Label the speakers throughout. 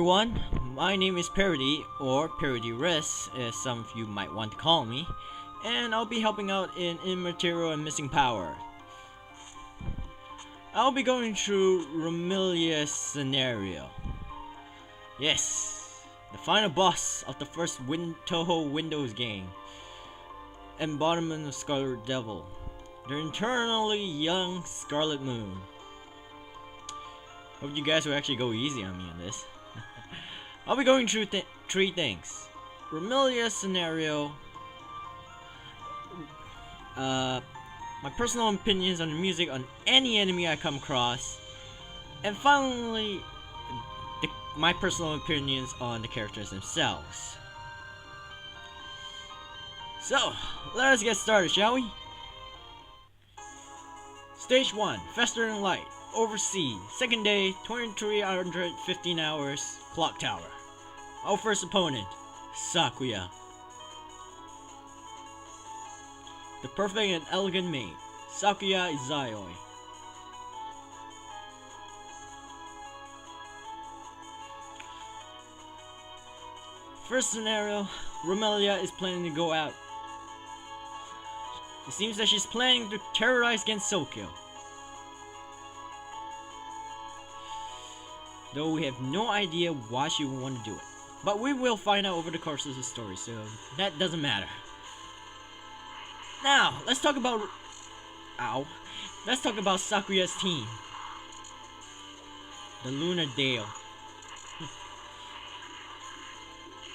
Speaker 1: everyone, my name is Parody, or Parodyres as some of you might want to call me, and I'll be helping out in Immaterial and Missing Power. I'll be going through Remilia's scenario. Yes, the final boss of the first Toho Windows game, embodiment of Scarlet Devil, the eternally young Scarlet Moon. Hope you guys will actually go easy on me on this. I'll be going through three things: Remilia's scenario, my personal opinions on the music on any enemy I come across, and finally, my personal opinions on the characters themselves. So, let us get started, shall we? Stage 1, Faster Than Light, Overseas, second day, 2315 hours, Clock Tower. Our first opponent, Sakuya. The perfect and elegant maid, Sakuya Izayoi. First scenario, Remilia is planning to go out. It seems that she's planning to terrorize against Tokyo. Though we have no idea why she would want to do it. But we will find out over the course of the story, so that doesn't matter. Now, let's talk about Sakuya's team. The Lunar Dale.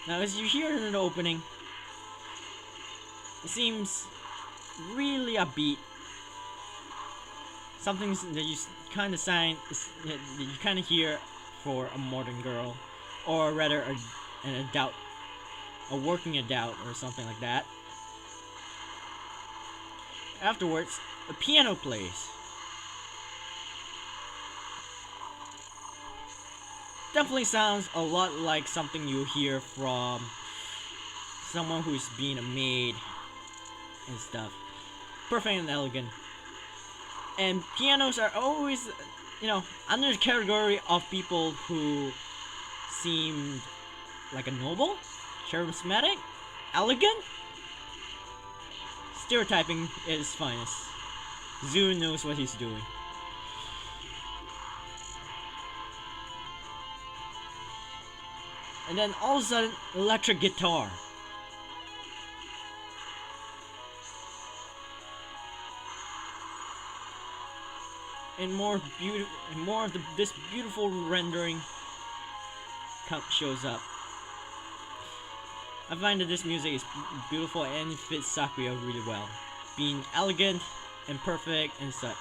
Speaker 1: Now, as you hear in the opening, it seems really upbeat. Something that you kind of hear for a modern girl, or rather an adult, a working adult or something like that. Afterwards, a piano plays. Definitely sounds a lot like something you hear from someone who's being a maid and stuff. Perfect and elegant. And pianos are always, under the category of people who seemed like a noble, charismatic, elegant. Stereotyping at its finest. Zoo knows what he's doing. And then all of a sudden, electric guitar. And more of this beautiful rendering shows up. I find that this music is beautiful and it fits Sakuya really well, being elegant and perfect and such.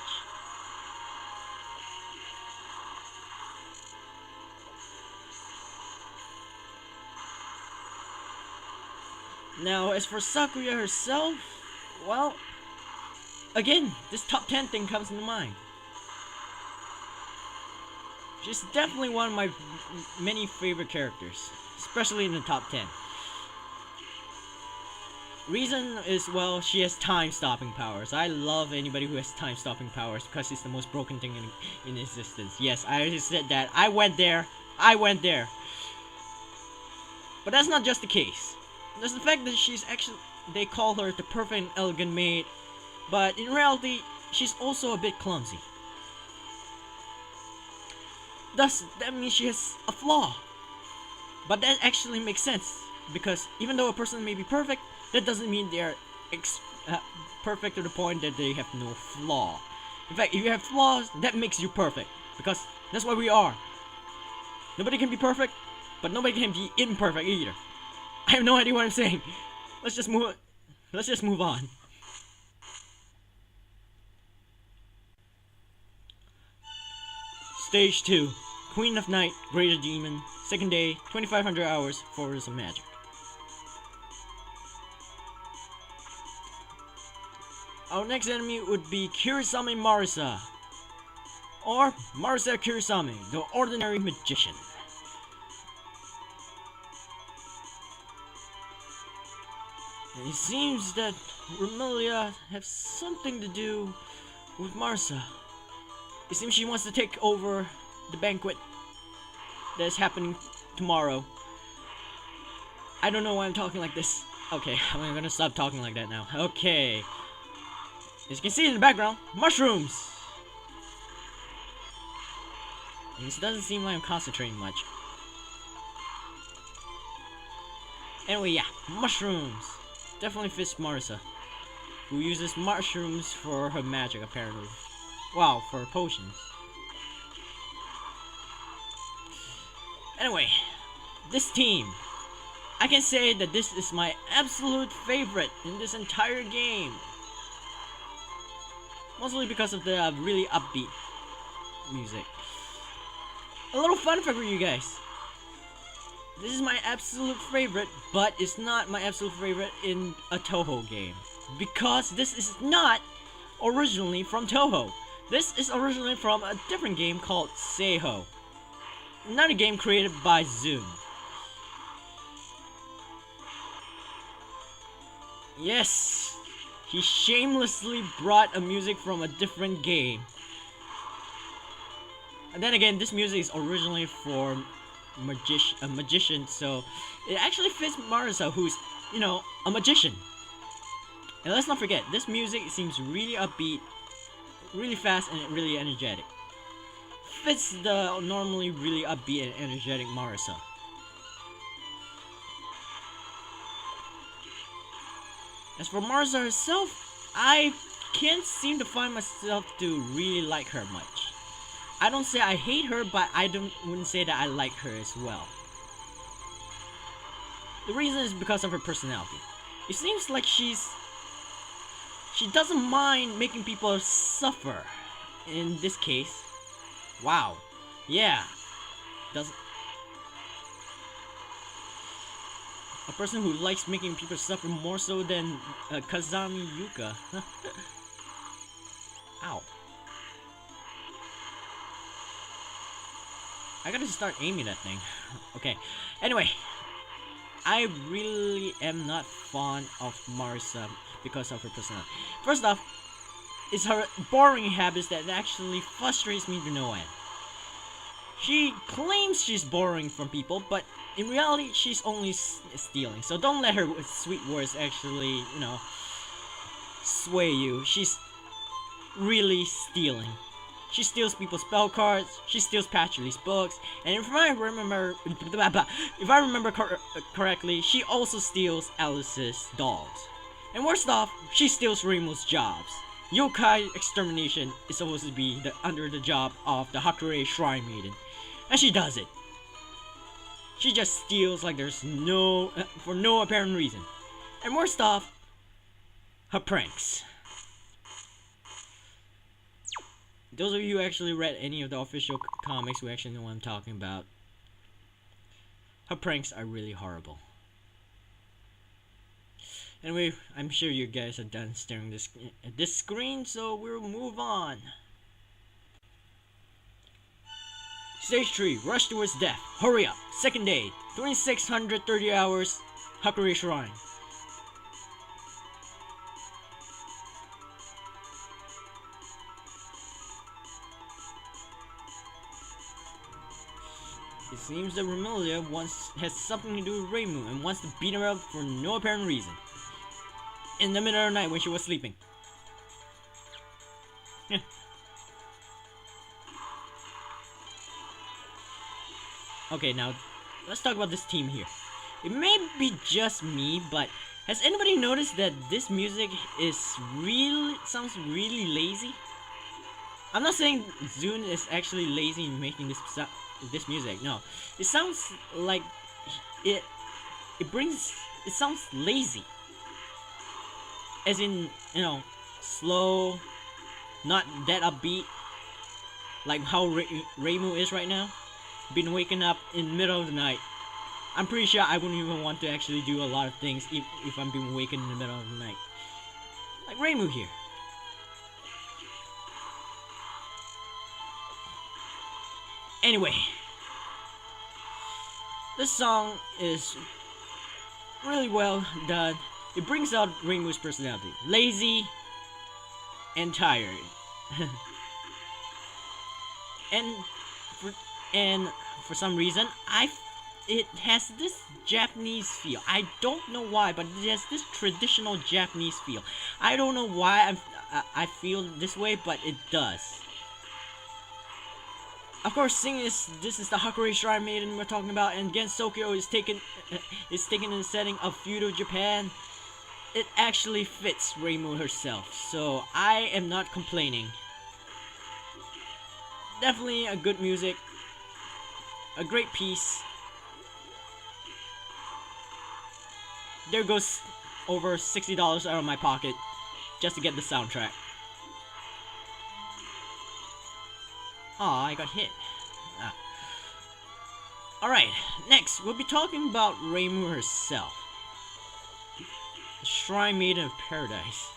Speaker 1: Now, as for Sakuya herself, well, again, this top 10 thing comes into mind. She's definitely one of my many favorite characters, especially in the top 10. Reason is, well, she has time-stopping powers. I love anybody who has time-stopping powers because it's the most broken thing in existence. Yes, I just said that. I went there. But that's not just the case. There's the fact that they call her the perfect and elegant maid, but in reality, she's also a bit clumsy. Thus, that means she has a flaw. But that actually makes sense, because even though a person may be perfect, that doesn't mean they are perfect to the point that they have no flaw. In fact, if you have flaws, that makes you perfect, because that's what we are. Nobody can be perfect, but nobody can be imperfect either. I have no idea what I'm saying. Let's just move on. Stage 2, Queen of Night, Greater Demon, second day, 2500 hours, Forest of Magic. Our next enemy would be Kirisame Marisa, or Marisa Kirisame, the Ordinary Magician. And it seems that Remilia has something to do with Marisa. It seems she wants to take over the banquet that is happening tomorrow. I don't know why I'm talking like this. Okay, I'm gonna stop talking like that now. Okay. As you can see in the background, mushrooms! It doesn't seem like I'm concentrating much. Anyway, yeah, mushrooms. Definitely fits Marisa, who uses mushrooms for her magic, apparently. Wow, for her potions. Anyway, this team. I can say that this is my absolute favorite in this entire game. Mostly because of the really upbeat music. A little fun fact for you guys. This is my absolute favorite, but it's not my absolute favorite in a Toho game. Because this is not originally from Toho. This is originally from a different game called Seiho. Another game created by Zune. Yes, he shamelessly brought a music from a different game. And then again, this music is originally for a magician, so it actually fits Marisa, who's, you know, a magician. And let's not forget, this music seems really upbeat, really fast, and really energetic. Fits the normally really upbeat and energetic Marisa. As for Marisa herself, I can't seem to find myself to really like her much. I don't say I hate her, but wouldn't say that I like her as well. The reason is because of her personality. It seems like she doesn't mind making people suffer. In this case, wow, yeah, doesn't. A person who likes making people suffer more so than Kazami Yuka. Ow. I gotta start aiming that thing. Okay. Anyway, I really am not fond of Marisa because of her personality. First off, it's her boring habits that actually frustrates me to no end. She claims she's borrowing from people, but in reality, she's only stealing. So don't let her sweet words actually, you know, sway you. She's really stealing. She steals people's spell cards. She steals Patchoul's books. And if I remember correctly, she also steals Alice's dolls. And worst off, she steals Reimu's jobs. Yokai extermination is supposed to be under the job of the Hakurei Shrine Maiden, and she does it. She just steals like there's for no apparent reason. And worst off, her pranks. Those of you who actually read any of the official comics who actually know what I'm talking about, her pranks are really horrible. Anyway, I'm sure you guys are done staring at this screen, so we'll move on. Stage 3, Rush Towards Death. Hurry up. Second day, 2630 hours, Hakurei Shrine. It seems that Remilia has something to do with Reimu and wants to beat her up for no apparent reason. In the middle of the night when she was sleeping. Okay, now let's talk about this team here. It may be just me, but has anybody noticed that this music sounds really lazy? I'm not saying Zune is actually lazy in making this music. No, it sounds like it sounds lazy. As in, you know, slow, not that upbeat, like how Reimu is right now. Been waking up in the middle of the night. I'm pretty sure I wouldn't even want to actually do a lot of things if I'm being wakened in the middle of the night. Like Reimu here. Anyway, this song is really well done. It brings out Reimu's personality. Lazy and tired. and for some reason, I it has this Japanese feel. I don't know why, but it has this traditional Japanese feel. I don't know why I feel this way, but it does. Of course, seeing this is the Hakurei Shrine Maiden we're talking about, and Gensokyo is taken in the setting of feudal Japan. It actually fits Reimu herself, so I am not complaining. Definitely a good music, a great piece. There goes over $60 out of my pocket just to get the soundtrack. Aw, I got hit. Alright, next we'll be talking about Reimu herself. The Shrine Maiden of Paradise.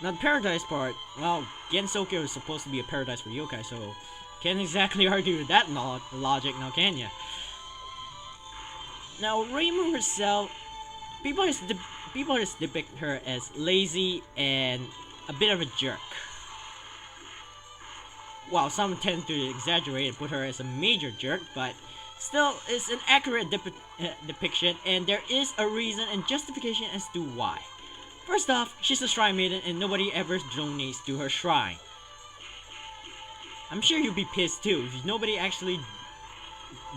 Speaker 1: Now the paradise part, well, Gensokyo is supposed to be a paradise for yokai, so can't exactly argue with that logic now, can ya? Now Reimu herself, people just depict her as lazy and a bit of a jerk. While some tend to exaggerate and put her as a major jerk, but still, it's an accurate depiction, and there is a reason and justification as to why. First off, she's a shrine maiden and nobody ever donates to her shrine. I'm sure you'd be pissed too if nobody actually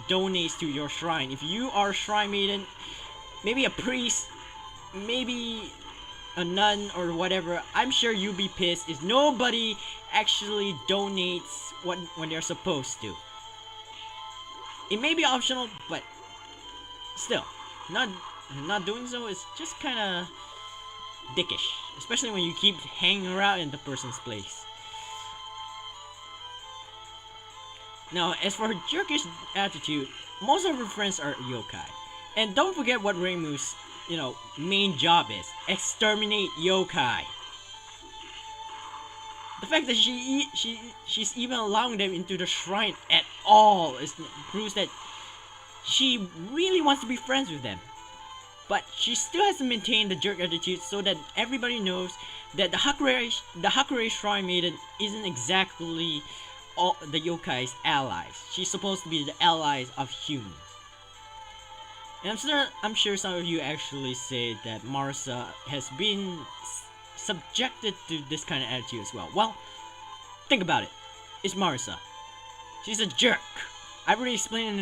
Speaker 1: donates to your shrine. If you are a shrine maiden, maybe a priest, maybe a nun or whatever, I'm sure you'd be pissed if nobody actually donates when they're supposed to. It may be optional, but still, not doing so is just kinda dickish, especially when you keep hanging around in the person's place. Now, as for her jerkish attitude, most of her friends are yokai. And don't forget what Reimu's, main job is. Exterminate yokai. The fact that she's even allowing them into the shrine at all proves that she really wants to be friends with them. But she still has to maintain the jerk attitude so that everybody knows that the Hakurei Shrine Maiden isn't exactly all the yokai's allies. She's supposed to be the allies of humans. And I'm sure some of you actually say that Marisa has been subjected to this kind of attitude as well. Well, think about it. It's Marisa. She's a jerk. I've already explained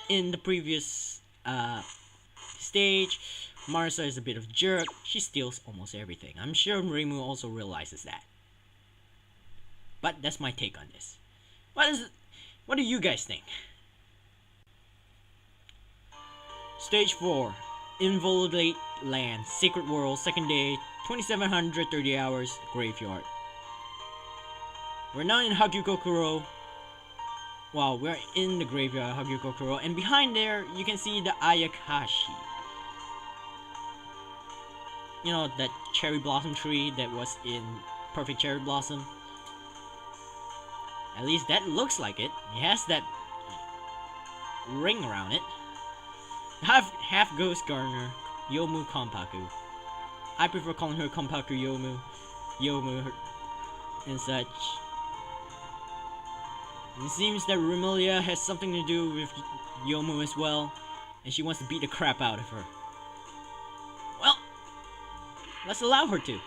Speaker 1: in the previous stage. Marisa is a bit of a jerk. She steals almost everything. I'm sure Reimu also realizes that. But that's my take on this. What do you guys think? Stage 4. Inviolate Land. Sacred World. Second day. 2730 hours. Graveyard. We're now in Hagukokuro. Well, we're in the graveyard of Hagukokuro. And behind there, you can see the Ayakashi. You know, that cherry blossom tree that was in Perfect Cherry Blossom. At least that looks like it. It has that ring around it. Half Ghost Gardener, Youmu Konpaku. I prefer calling her Konpaku Youmu, and such. It seems that Remilia has something to do with Youmu as well, and she wants to beat the crap out of her. Well, let's allow her to.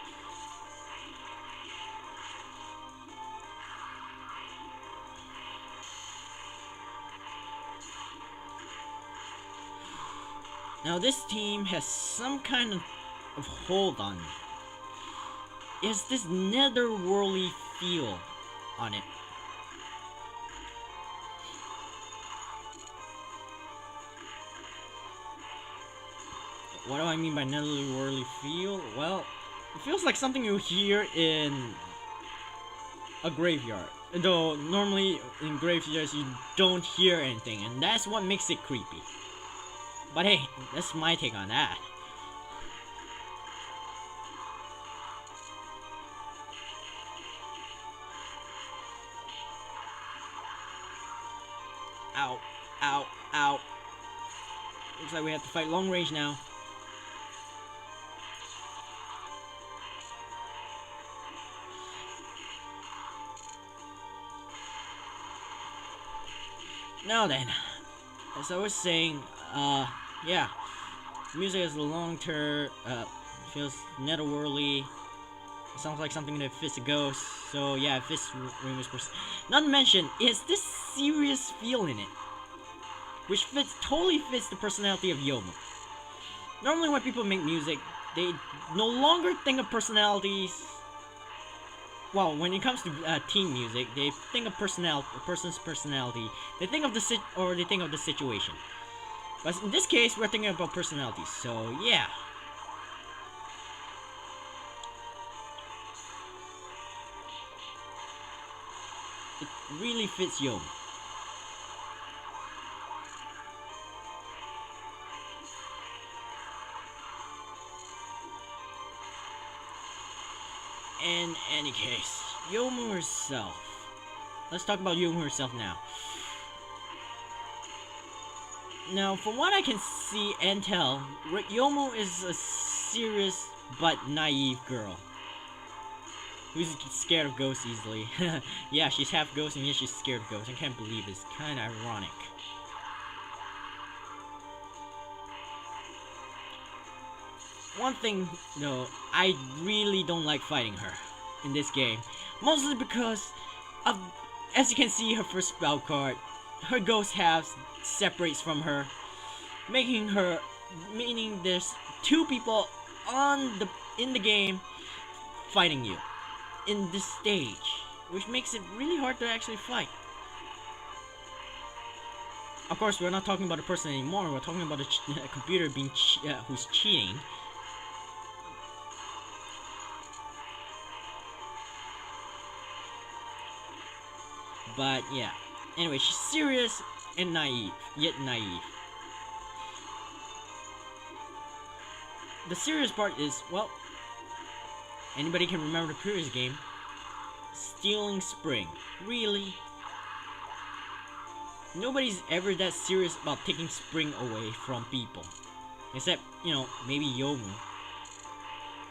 Speaker 1: Now this team has some kind of hold on me. It has this netherworldly feel on it. What do I mean by netherworldly feel? Well, it feels like something you hear in a graveyard. Though normally in graveyards you don't hear anything, and that's what makes it creepy. But hey, that's my take on that. Ow, ow, ow. Looks like we have to fight long range now. Now then, as I was saying, yeah, music is a long term, feels netherworldly. It sounds like something that fits a ghost. So yeah, it fits Reimu's person. Not to mention, it has this serious feel in it, which totally fits the personality of Youmu. Normally when people make music, they no longer think of personalities. Well, when it comes to teen music, they think of a person's personality. They think of the situation. But in this case, we're thinking about personalities. So yeah. It really fits Youmu. In any case, Youmu herself. Let's talk about Youmu herself now. Now, from what I can see and tell, Youmu is a serious but naive girl who's scared of ghosts easily. Yeah, she's half ghost and yet she's scared of ghosts. I can't believe it's kind of ironic. One thing, though, I really don't like fighting her in this game. Mostly because of, as you can see, her first spell card, her ghost half separates from her, meaning there's two people in the game fighting you in this stage, which makes it really hard to actually fight. Of course, we're not talking about a person anymore. We're talking about a computer who's cheating. But yeah, anyway, she's serious and naive, yet naive. The serious part is, well, anybody can remember the previous game, stealing Spring. Really? Nobody's ever that serious about taking Spring away from people. Except, you know, maybe Youmu.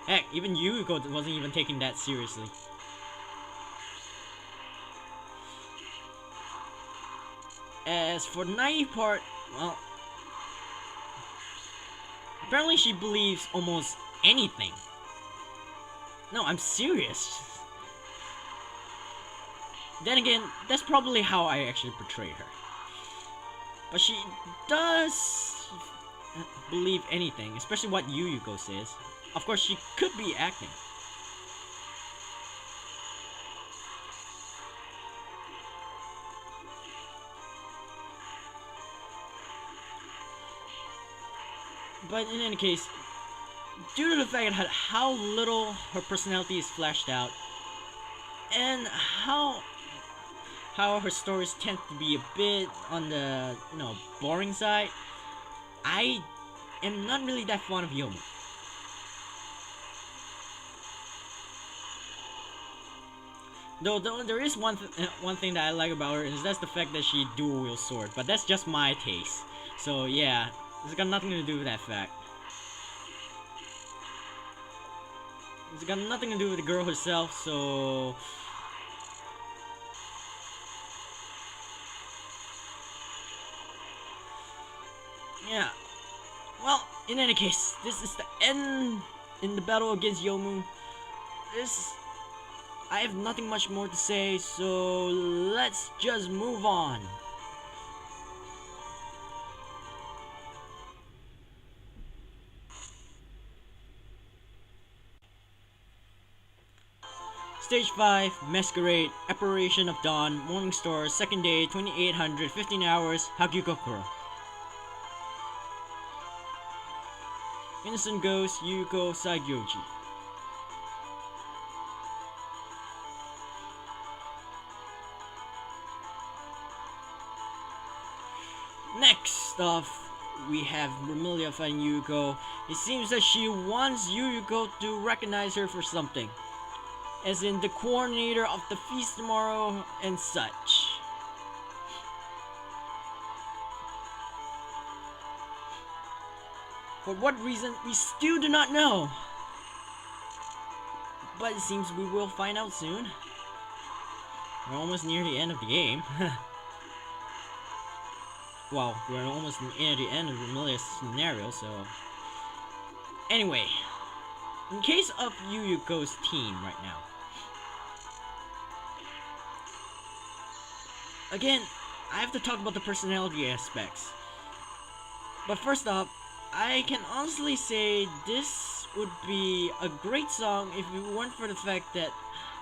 Speaker 1: Heck, even Yuyuko wasn't even taking that seriously. As for the naive part, well, apparently she believes almost anything. No, I'm serious. Then again, that's probably how I actually portray her. But she does believe anything, especially what Yuyuko says. Of course, she could be acting. But in any case, due to the fact that how little her personality is fleshed out, and how her stories tend to be a bit on the, you know, boring side, I am not really that fond of Youmu. Though there is one thing that I like about her, is that's the fact that she dual wields sword, but that's just my taste. So yeah, it's got nothing to do with that fact. It's got nothing to do with the girl herself, so yeah. Well, in any case, this is the end in the battle against Youmu. I have nothing much more to say, so let's just move on. Stage 5, Masquerade, Apparition of Dawn, Morning Star, Second Day, 2800, 15 hours, Hagukokuro. Innocent Ghost, Yuyuko Saigyouji. Next off, we have Remilia fighting Yuyuko. It seems that she wants Yuyuko to recognize her for something, as in the coordinator of the feast tomorrow and such. For what reason, we still do not know. But it seems we will find out soon. We're almost near the end of the game. Well, we're almost near the end of Remilia's scenario, so... Anyway, in case of Yuyuko's team right now, again, I have to talk about the personality aspects. But first off, I can honestly say this would be a great song if it weren't for the fact that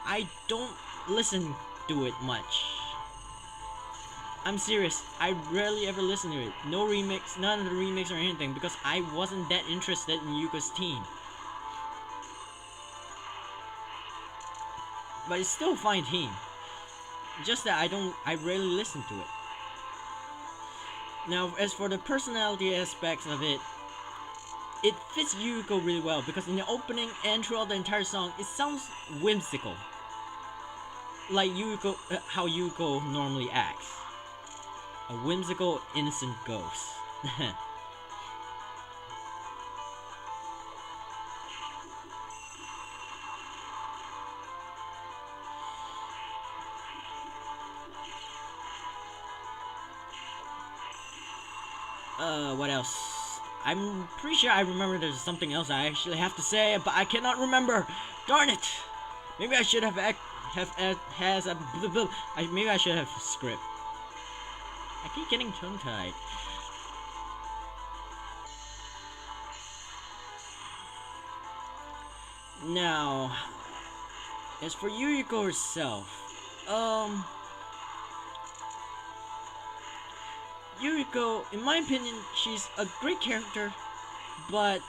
Speaker 1: I don't listen to it much. I'm serious, I rarely ever listen to it. No remix, none of the remix or anything, because I wasn't that interested in Yuko's team. But it's still a fine team. Just that I rarely listen to it. Now, as for the personality aspects of it, it fits Yuyuko really well because in the opening and throughout the entire song, it sounds whimsical. Like Yuyuko, how Yuyuko normally acts. A whimsical, innocent ghost. What else? I'm pretty sure I remember there's something else I actually have to say, but I cannot remember. Darn it! Maybe I should have maybe I should have a script. I keep getting tongue-tied. Now, as for Yuyuko herself, Yuyuko, in my opinion, she's a great character, but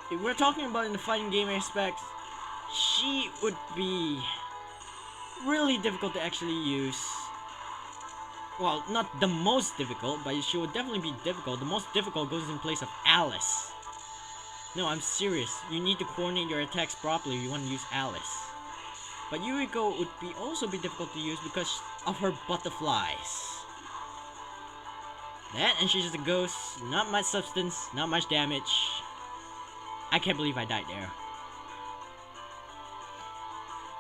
Speaker 1: if we're talking about in the fighting game aspect, she would be really difficult to actually use. Well, not the most difficult, but she would definitely be difficult. The most difficult goes in place of Alice. No, I'm serious. You need to coordinate your attacks properly if you want to use Alice. But Yuyuko would also be difficult to use because of her butterflies. That, and she's just a ghost. Not much substance, not much damage. I can't believe I died there.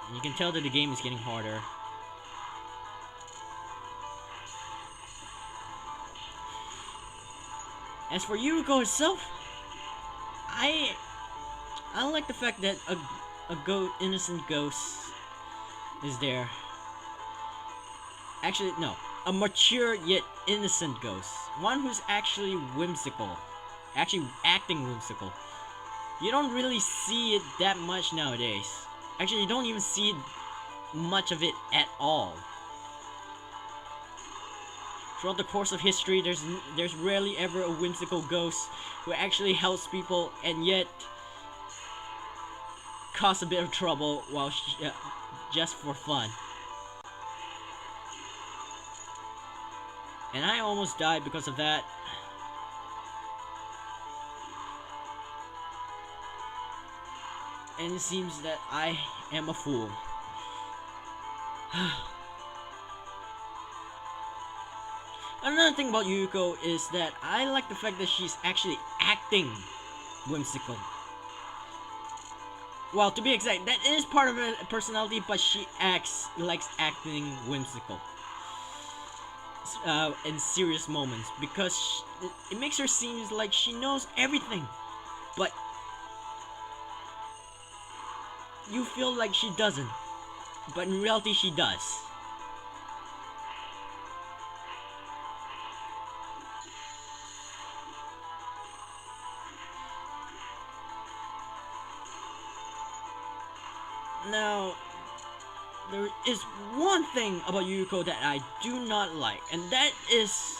Speaker 1: And you can tell that the game is getting harder. As for Yuyuko herself, I like the fact that a innocent ghost is there. Actually, no. A mature yet innocent ghost. One who's actually whimsical. Actually acting whimsical. You don't really see it that much nowadays. Actually, you don't even see much of it at all. Throughout the course of history, there's rarely ever a whimsical ghost who actually helps people and yet cause a bit of trouble while just for fun. And I almost died because of that. And it seems that I am a fool. Another thing about Yuyuko is that I like the fact that she's actually acting whimsical. Well, to be exact, that is part of her personality, but she likes acting whimsical. In serious moments, because it makes her seem like she knows everything, but you feel like she doesn't, but in reality she does. Now, there is one thing about Yuyuko that I do not like, and that is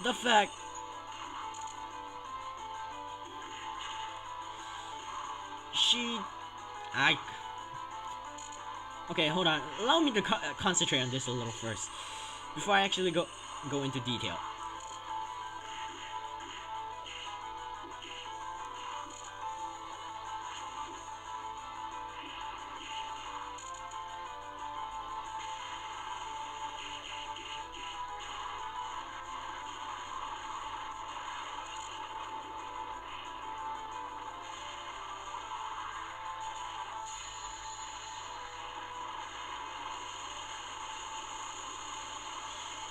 Speaker 1: the fact okay, hold on. Allow me to concentrate on this a little first before I actually go into detail.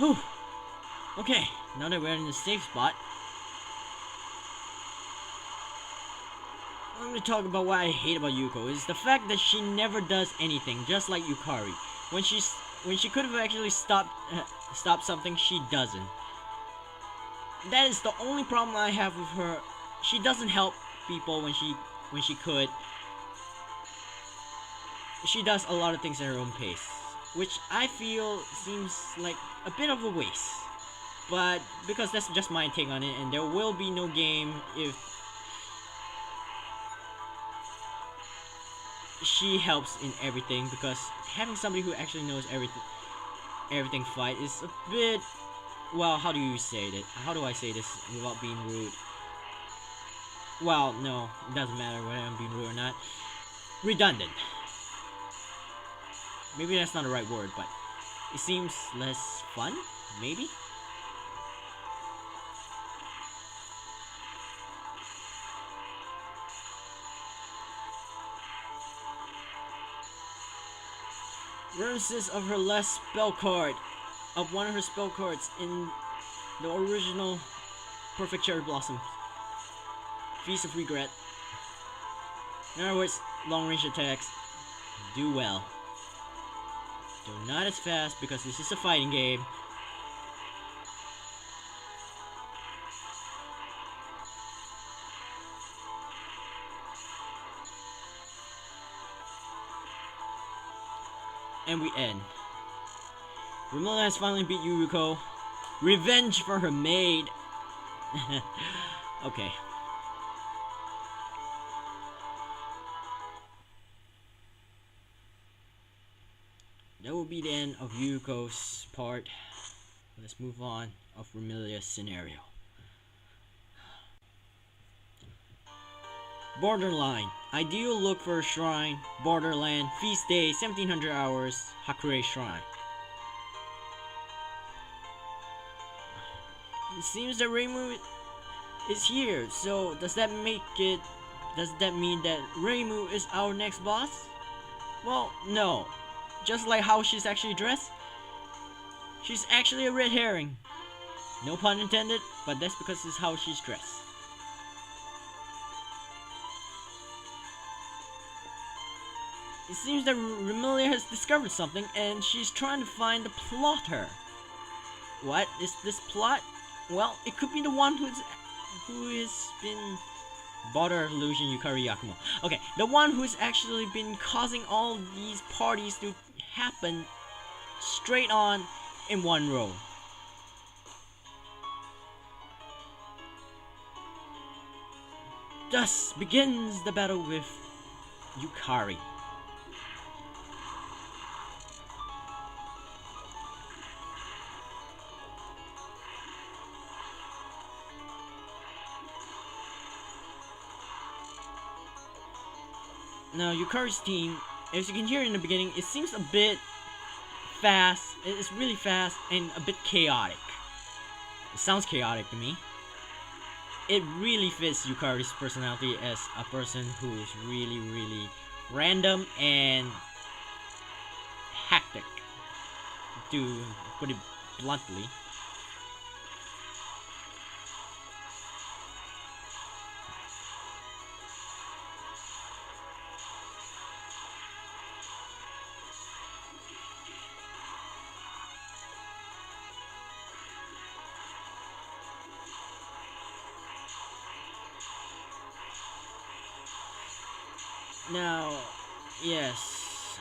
Speaker 1: Whew. Okay, now that we're in the safe spot, I'm gonna talk about what I hate about Yuko. Is the fact that she never does anything, just like Yukari. When she could have actually stopped something, she doesn't. That is the only problem I have with her. She doesn't help people when she could. She does a lot of things at her own pace, which I feel seems like a bit of a waste. But because that's just my take on it, and there will be no game if she helps in everything, because having somebody who actually knows everything fight is a bit, well, how do I say this without being rude? Well, no, it doesn't matter whether I'm being rude or not. Redundant. Maybe that's not the right word, but it seems less fun, maybe? Reminiscence of her last spell card, of one of her spell cards in the original Perfect Cherry Blossom. Feast of Regret. In other words, long range attacks do well. Though not as fast because this is a fighting game. And we end. Remilia has finally beat Yuyuko. Revenge for her maid. Okay. That will be the end of Yuyuko's part. Let's move on of Remilia's scenario. Borderline. Ideal look for a shrine. Borderland. Feast day. 1700 hours. Hakurei Shrine. It seems that Reimu is here. So does that mean that Reimu is our next boss? Well, no. Just like how she's actually dressed, she's actually a red herring. No pun intended, but that's because it's how she's dressed. It seems that Remilia has discovered something, and she's trying to find the plotter. What is this plot? Well, it could be the one who has been Border Illusion Yukari Yakumo. Okay, the one who's actually been causing all these parties to happen straight on in one row. Thus begins the battle with Yukari. Now, Yukari's team, as you can hear in the beginning, it seems a bit fast. It's really fast and a bit chaotic. It sounds chaotic to me. It really fits Yukari's personality as a person who is really random and hectic, to put it bluntly. Now, yes,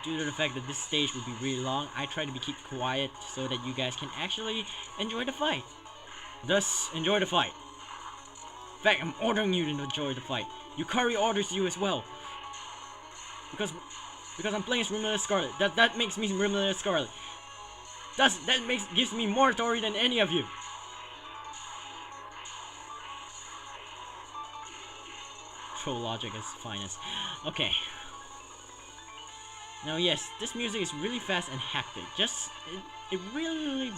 Speaker 1: due to the fact that this stage will be really long, I try to keep quiet so that you guys can actually enjoy the fight. Thus, enjoy the fight. In fact, I'm ordering you to enjoy the fight. Yukari orders you as well. Because I'm playing as Remilia Scarlet. That makes me Remilia Scarlet. Gives me more authority than any of you. Troll logic is finest. Okay. Now yes, this music is really fast and hectic. It really...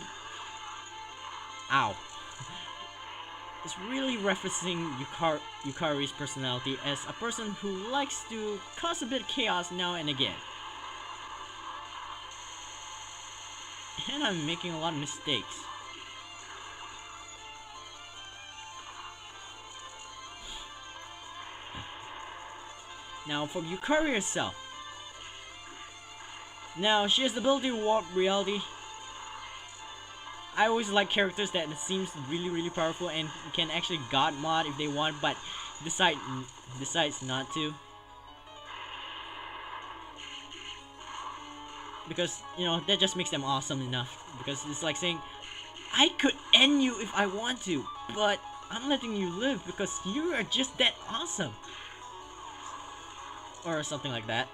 Speaker 1: Ow. It's really referencing Yukari's personality as a person who likes to cause a bit of chaos now and again. And I'm making a lot of mistakes. Now for Yukari herself. Now she has the ability to warp reality. I always like characters that seems really powerful and can actually god mod if they want, but decides not to. Because, you know, that just makes them awesome enough. Because it's like saying, I could end you if I want to, but I'm letting you live because you are just that awesome. Or something like that.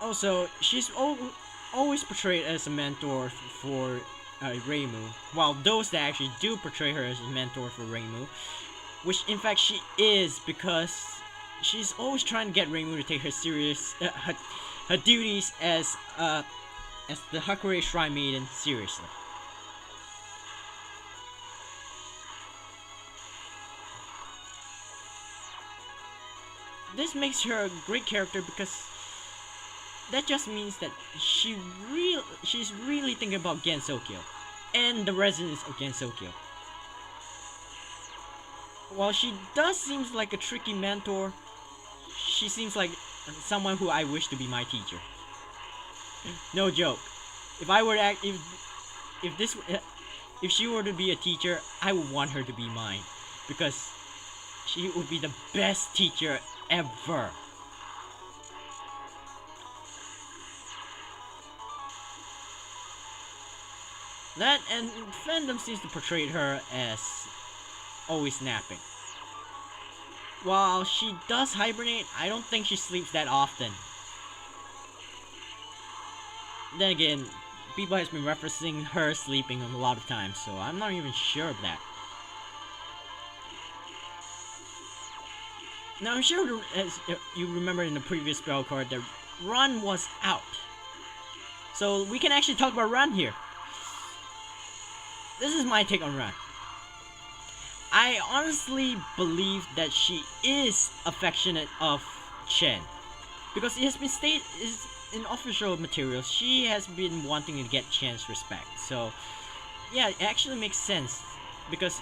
Speaker 1: Also, she's always portrayed as a mentor for Reimu, while those that actually do portray her as a mentor for Reimu, which in fact she is, because she's always trying to get Reimu to take her serious, her duties as the Hakurei Shrine Maiden seriously. This makes her a great character because that just means that she's really thinking about Gensokyo and the residents of Gensokyo. While she does seems like a tricky mentor, she seems like someone who I wish to be my teacher. No joke. If I were to act, if she were to be a teacher, I would want her to be mine, because she would be the best teacher ever. That, and fandom seems to portray her as always napping. While she does hibernate, I don't think she sleeps that often. Then again, people has been referencing her sleeping a lot of times, so I'm not even sure of that. Now I'm sure, as you remember in the previous spell card, that Run was out. So we can actually talk about Run here. This is my take on Run. I honestly believe that she is affectionate of Chen, because it has been stated in official materials she has been wanting to get Chen's respect. So yeah, it actually makes sense, because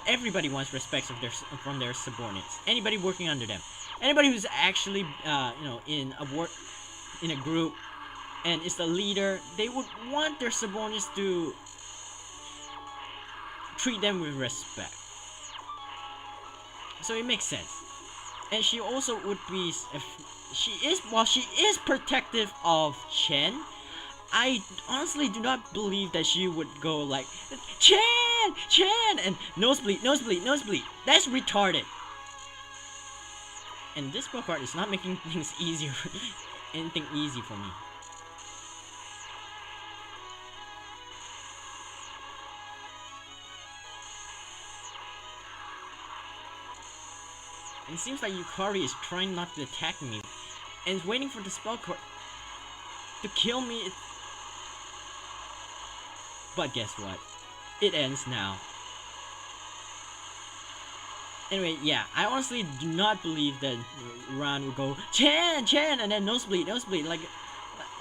Speaker 1: everybody wants respect from their subordinates. Anybody working under them, anybody who's actually in a group and is the leader, they would want their subordinates to treat them with respect. So it makes sense. And she also would be, while she is protective of Chen, I honestly do not believe that she would go like, Chen, and nosebleed. That's retarded. And this spell card is not making things easier, anything easy for me. It seems like Yukari is trying not to attack me, and is waiting for the spell card to kill me. But guess what? It ends now. Anyway, yeah, I honestly do not believe that Ran would go Chen, and then nosebleed,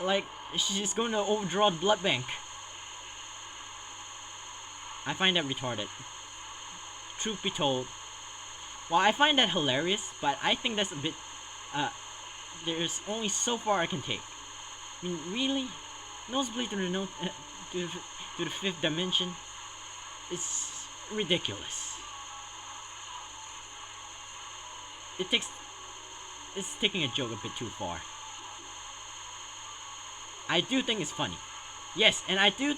Speaker 1: like she's going to overdraw the blood bank. I find that retarded. Truth be told. Well, I find that hilarious, but I think that's a bit, there's only so far I can take. I mean, really? Nosebleed to the fifth dimension? It's ridiculous. It's taking a joke a bit too far. I do think it's funny. Yes, and I do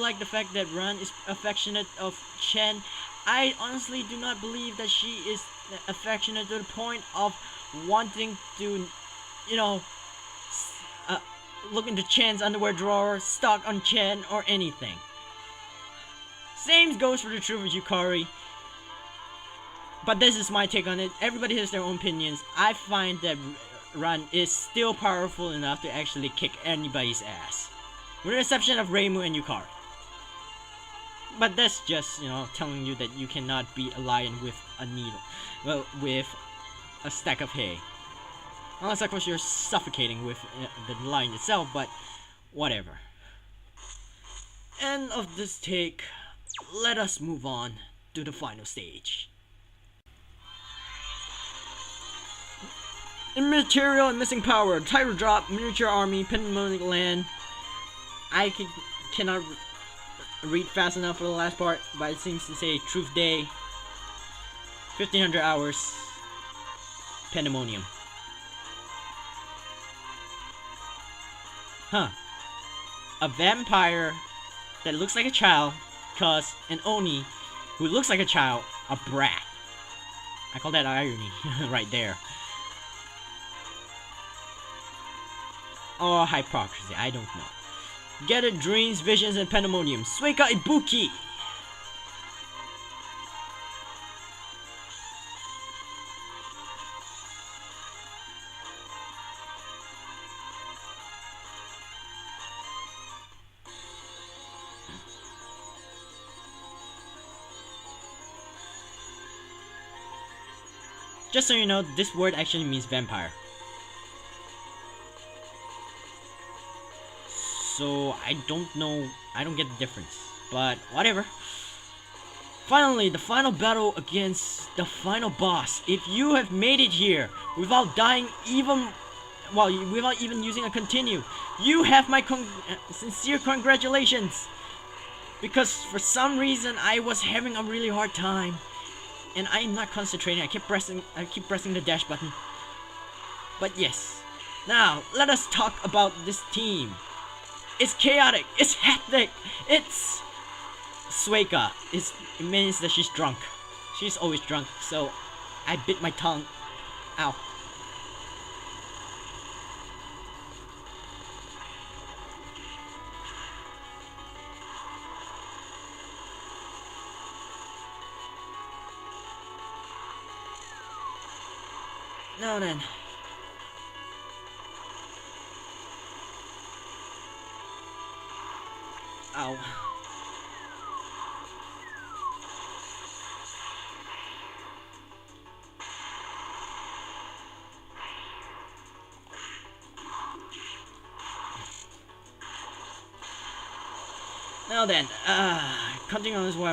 Speaker 1: like the fact that Ran is affectionate of Chen. I honestly do not believe that she is affectionate to the point of wanting to, look into Chen's underwear drawer, stalk on Chen, or anything. Same goes for the truth of Yukari. But this is my take on it. Everybody has their own opinions. I find that Ran is still powerful enough to actually kick anybody's ass, with the exception of Reimu and Yukari. But that's just, telling you that you cannot beat a lion with a needle. Well, with a stack of hay. Unless, of course, you're suffocating with the line itself, but whatever. End of this take. Let us move on to the final stage. Immaterial and missing power. Title drop. Miniature army. Pandemonium land. I cannot read fast enough for the last part, but it seems to say Truth Day. 1500 hours. Pandemonium. Huh. A vampire that looks like a child, cause an Oni who looks like a child, a brat. I call that irony right there. Or hypocrisy, I don't know. Get it, dreams, visions, and pandemonium. Suika Ibuki! Just so you know, this word actually means vampire. So, I don't know, I don't get the difference. But, whatever. Finally, the final battle against the final boss. If you have made it here without dying even... well, without even using a continue, you have my sincere congratulations. Because for some reason, I was having a really hard time. And I'm not concentrating. I keep pressing the dash button. But yes. Now, let us talk about this team. It's chaotic. It's hectic. It's Suika. It means that she's drunk. She's always drunk. So I bit my tongue. Ow. Now then. Ow. Now then, continuing on this where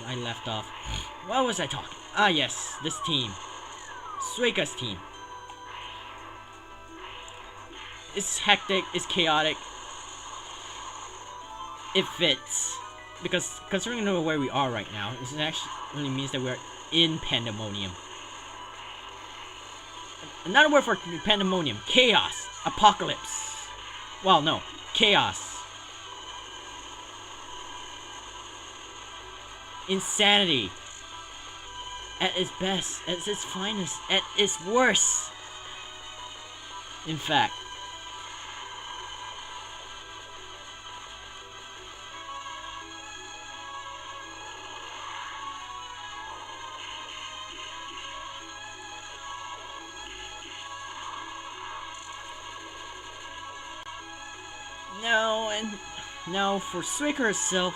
Speaker 1: I left off. What was I talking? Ah yes, this team. Suika's team. It's hectic, it's chaotic. It fits. Because considering where we are right now, this actually means that we're in pandemonium. Another word for pandemonium, chaos, apocalypse. Well, no, chaos. Insanity. At its best, at its finest, at its worst. In fact. Now for Suika herself,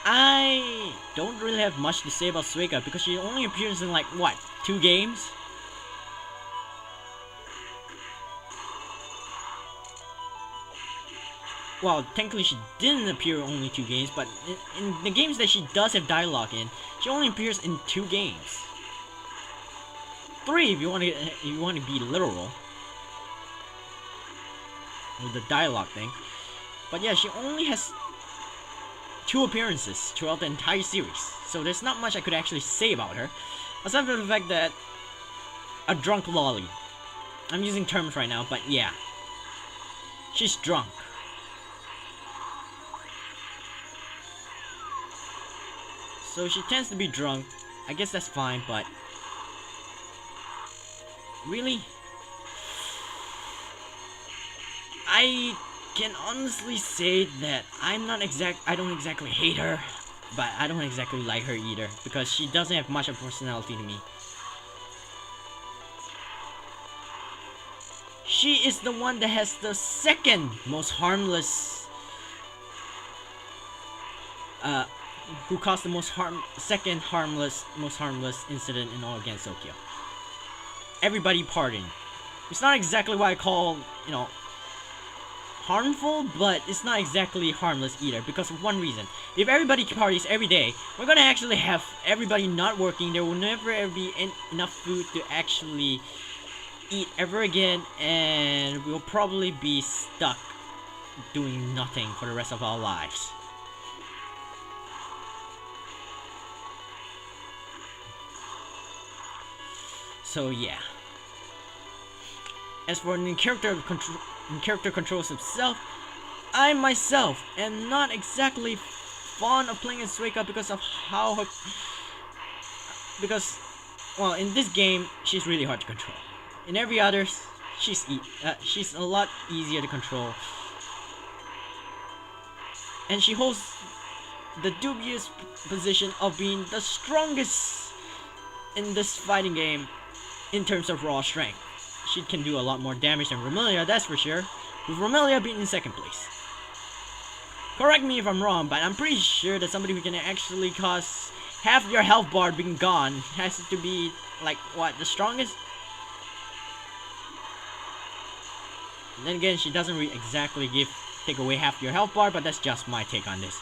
Speaker 1: I don't really have much to say about Suika because she only appears in like, what, 2 games? Well, technically she didn't appear in only 2 games, but in the games that she does have dialogue in, she only appears in 2 games. 3 if you want to be literal. With the dialogue thing. But yeah, she only has 2 appearances throughout the entire series, so there's not much I could actually say about her, aside from the fact that a drunk lolly. I'm using terms right now, but yeah, she's drunk. So she tends to be drunk. I guess that's fine, but really, I can honestly say that I don't exactly hate her, but I don't exactly like her either, because she doesn't have much of a personality to me. She is the one that has the second most harmless, who caused the most most harmless incident in All Against Tokyo. Everybody pardoned. It's not exactly what I call, you know, harmful, but it's not exactly harmless either, because of one reason. If everybody parties every day, we're gonna actually have everybody not working. There will never ever be enough food to actually eat ever again, and we'll probably be stuck doing nothing for the rest of our lives. So yeah. As for the character controls himself, I myself am not exactly fond of playing as Suika because of how her, because, well, in this game she's really hard to control. In every other, she's a lot easier to control, and she holds the dubious position of being the strongest in this fighting game in terms of raw strength. She can do a lot more damage than Remilia, that's for sure, with Remilia being in second place. Correct me if I'm wrong, but I'm pretty sure that somebody who can actually cause half your health bar being gone has to be, like, what, the strongest? And then again, she doesn't exactly take away half your health bar, but that's just my take on this.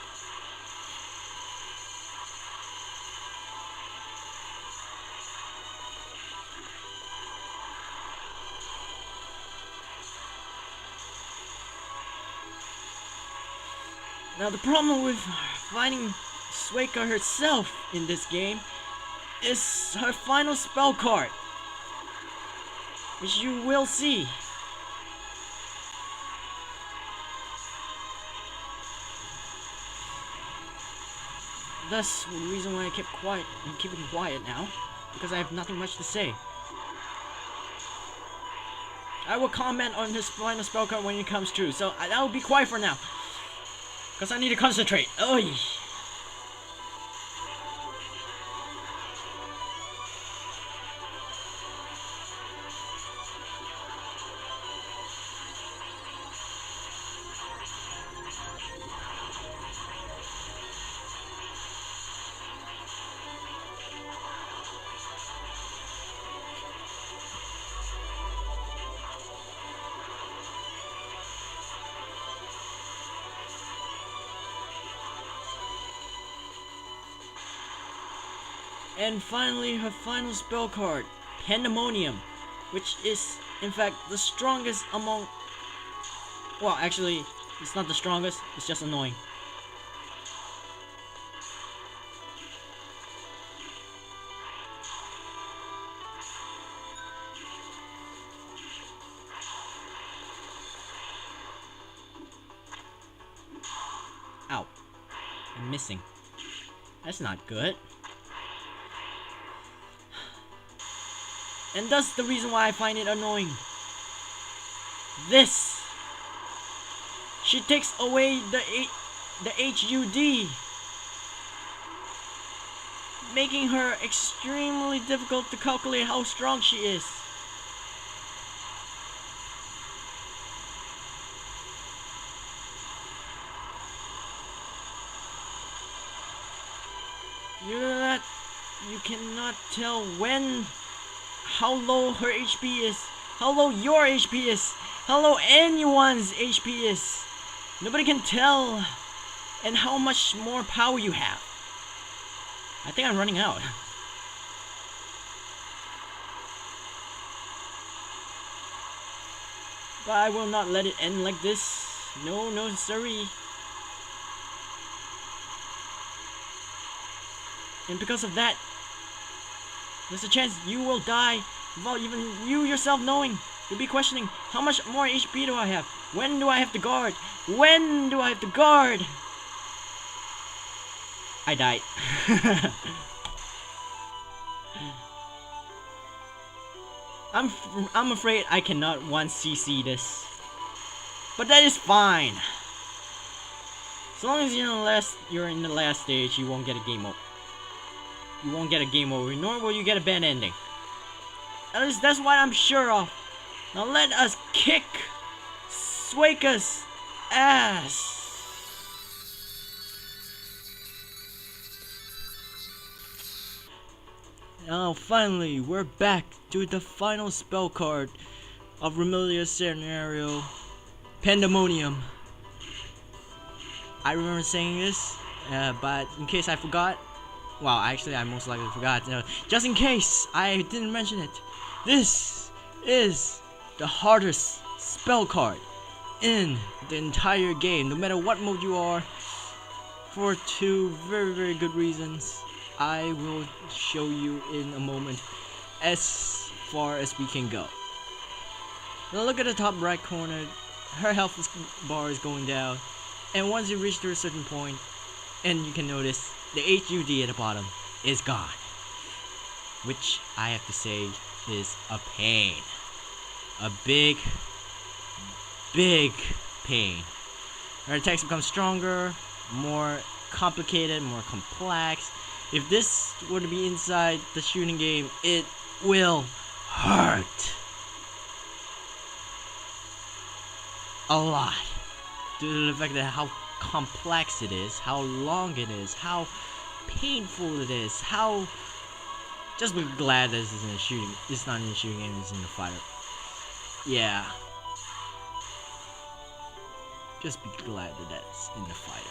Speaker 1: Now the problem with finding Suika herself in this game is her final spell card, which you will see. That's the reason why I kept quiet and keeping quiet now, because I have nothing much to say. I will comment on his final spell card when it comes true, so I will be quiet for now. Because I need to concentrate. Oy. And finally, her final spell card, Pandemonium, which is, in fact, the strongest among... Well, actually, it's not the strongest, it's just annoying. Ow. I'm missing. That's not good. And that's the reason why I find it annoying. This. She takes away the HUD, making her extremely difficult to calculate how strong she is. You cannot tell how low her HP is, how low your HP is, how low anyone's HP is. Nobody can tell, and how much more power you have. I think I'm running out. But I will not let it end like this. No, no, sorry. And because of that, there's a chance you will die without even you yourself knowing. You'll be questioning, how much more HP do I have? When do I have to guard? When do I have to guard? I died. I'm afraid I cannot 1cc this. But that is fine. As long as you're in the last stage, you won't get a game over. You won't get a game over, nor will you get a bad ending. At least that's what I'm sure of. Now let us kick Suika's ass. Now finally, we're back to the final spell card of Remilia's scenario, Pandemonium. I remember saying this, but in case I forgot, well, actually, I most likely forgot. Just in case I didn't mention it, this is the hardest spell card in the entire game, no matter what mode you are, for two very, very good reasons. I will show you in a moment as far as we can go. Now look at the top right corner, her health bar is going down, and once you reach to a certain point, and you can notice the HUD at the bottom is gone, which I have to say is a pain. A big pain. Her attacks become stronger, more complicated, more complex. If this were to be inside the shooting game, it will hurt a lot due to the fact that how complex it is, how long it is, how painful it is, how... Just be glad this is in a shooting. It's not in a shooting game, it's in a fighter. Yeah. Just be glad that that's in the fighter.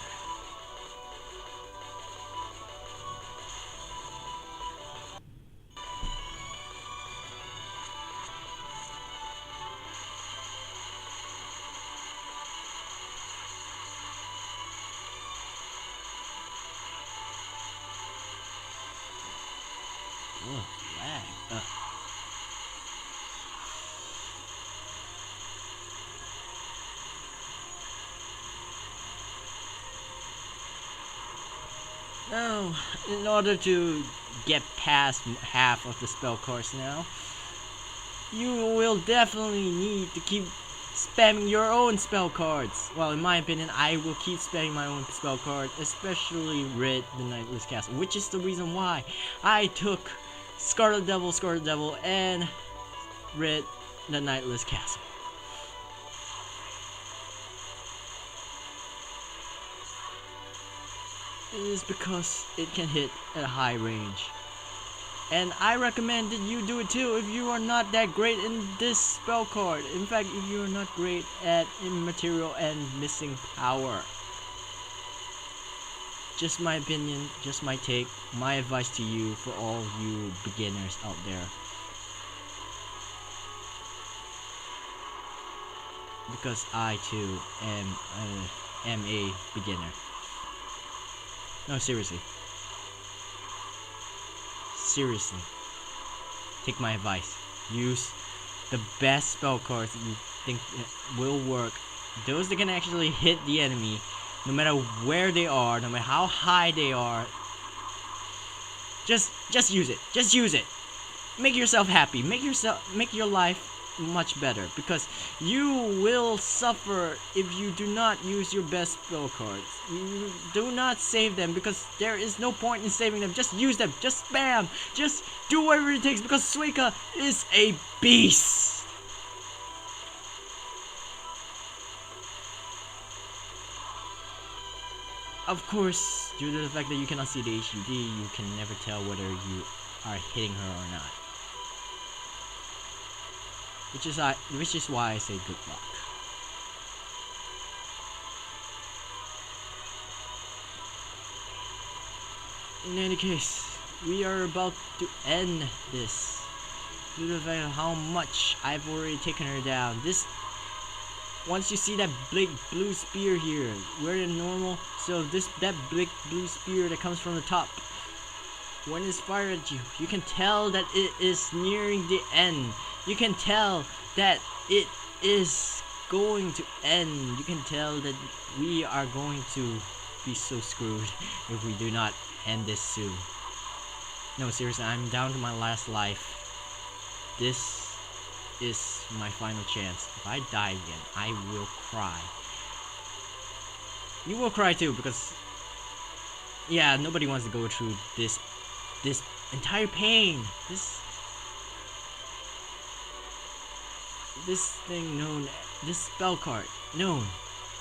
Speaker 1: Lag. Now, in order to get past half of the spell cards now, you will definitely need to keep spamming your own spell cards. Well, in my opinion, I will keep spamming my own spell card, especially Red the Nightless Castle, which is the reason why I took Scarlet Devil, and Red the Nightless Castle. It is because it can hit at a high range. And I recommend that you do it too if you are not that great in this spell card. In fact, if you are not great at immaterial and missing power. Just my opinion, just my take, my advice to you for all you beginners out there. Because I too am a beginner. No, seriously. Seriously. Take my advice. Use the best spell cards that you think will work. Those that can actually hit the enemy, no matter where they are, no matter how high they are. Just use it. Just use it. Make yourself happy. Make your life much better, because you will suffer if you do not use your best spell cards. You do not save them, because there is no point in saving them. Just use them. Just spam. Just do whatever it takes, because Suika is a beast. Of course, due to the fact that you cannot see the HUD, you can never tell whether you are hitting her or not. Which is why I say good luck. In any case, we are about to end this. Due to the fact of how much I've already taken her down. Once you see that big blue spear here, we're in normal. So that big blue spear that comes from the top, when it's fired at you, you can tell that it is nearing the end. You can tell that it is going to end. You can tell that we are going to be so screwed if we do not end this soon. No, seriously, I'm down to my last life. This is my final chance. If I die again, I will cry. You will cry too, because yeah, nobody wants to go through this entire pain. This spell card known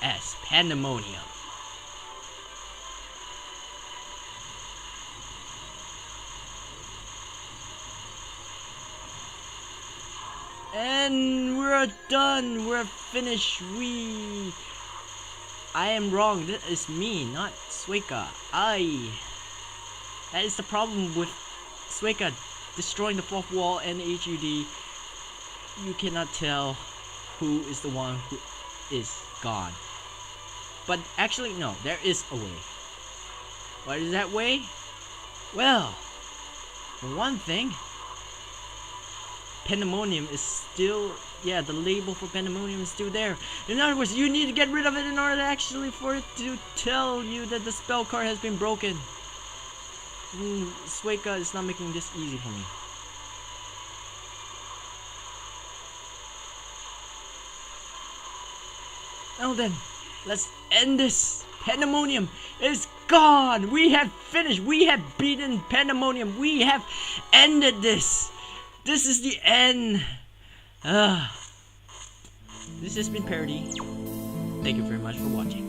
Speaker 1: as Pandemonium. And we're done. We're finished. I am wrong. That is me, not Suika. That is the problem with Suika destroying the fourth wall and HUD. You cannot tell who is the one who is gone. But actually, no, there is a way. What is that way? Well, for one thing, Pandemonium is still, yeah, the label for Pandemonium is still there. In other words, you need to get rid of it in order actually for it to tell you that the spell card has been broken. Suika is not making this easy for me. Now then, let's end this. Pandemonium is gone. We have finished. We have beaten Pandemonium. We have ended this. This is the end. This has been Parody. Thank you very much for watching.